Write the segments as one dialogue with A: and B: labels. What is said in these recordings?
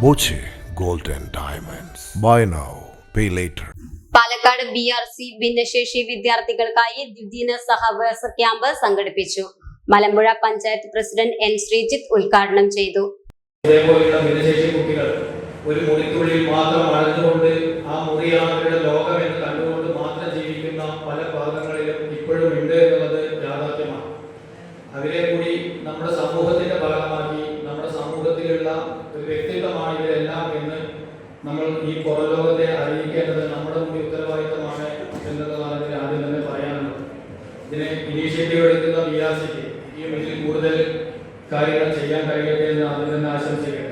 A: Boche Gold and Diamonds. Buy now, pay later.
B: Palakkad BRC ഭിന്നശേഷി വിദ്യാർത്ഥികൾക്കായി ദ്വിദിന സഹവാസ ക്യാമ്പ് സംഘടിപ്പിച്ചു. Malampuzha panchayat president N. ശ്രീജിത്ത് ഉദ്ഘാടനം ചെയ്തു.
C: ഇതേപോലെയുള്ള ഭിന്നശേഷി കുട്ടികൾ ഒരു മുറിക്കുള്ളിൽ മാത്രം അടഞ്ഞുകൊണ്ട് ആ മുറിയാണ് അവരുടെ ലോകം എന്ന് കണ്ടുകൊണ്ട് മാത്രം ജീവിക്കുന്ന പല ഭാഗങ്ങളിലും ഇപ്പോഴും ഉണ്ട് എന്നുള്ളത് യാഥാർത്ഥ്യമാണ്. അവരെ കൂടി നമ്മുടെ സമൂഹത്തിന്റെ ഭാഗമാക്കി നമ്മുടെ സമൂഹത്തിലുള്ള ഒരു വ്യക്തിത്വമാണ് ഇവരെല്ലാം എന്ന് നമ്മൾ ഈ പുറം ലോകത്തെ അറിയിക്കേണ്ടത് നമ്മുടെ കൂടി ഉത്തരവാദിത്തമാണ് എന്നുള്ളതാണ് ഇതിന് ആദ്യം തന്നെ പറയാനുള്ളത്. ഇതിന് ഇനീഷ്യേറ്റീവ് എടുക്കുന്ന BRCക്ക് ഇതിൽ കൂടുതൽ കാര്യങ്ങൾ ചെയ്യാൻ കഴിയട്ടെ എന്ന് ആദ്യം തന്നെ ആശംസിക്കട്ടെ.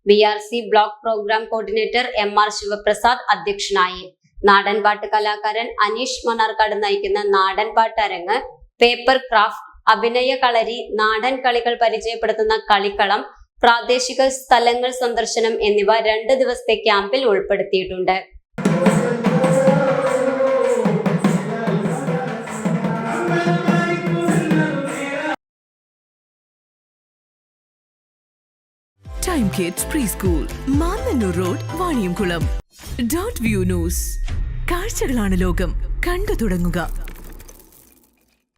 B: BRC block programme coordinator MR Sivaprasad അധ്യക്ഷനായി. നാടൻപാട്ട് കലാകാരൻ അനീഷ് മണ്ണാർക്കാട് നയിക്കുന്ന നാടൻപാട്ട് അരങ്ങ്, പേപ്പർ ക്രാഫ്റ്റ്, അഭിനയ കളരി, നാടൻ കളികൾ പരിചയപ്പെടുത്തുന്ന കളിക്കളം, പ്രാദേശിക സ്ഥലങ്ങൾ സന്ദർശനം എന്നിവ 2 ദിവസത്തെ ക്യാമ്പിൽ ഉൾപ്പെടുത്തിയിട്ടുണ്ട്.
D: Time Kids Preschool, Mannannur road, Vaniyamkulam. .view News. കാഴ്ചകളാണ് ലോകം, കണ്ടു തുടങ്ങുക.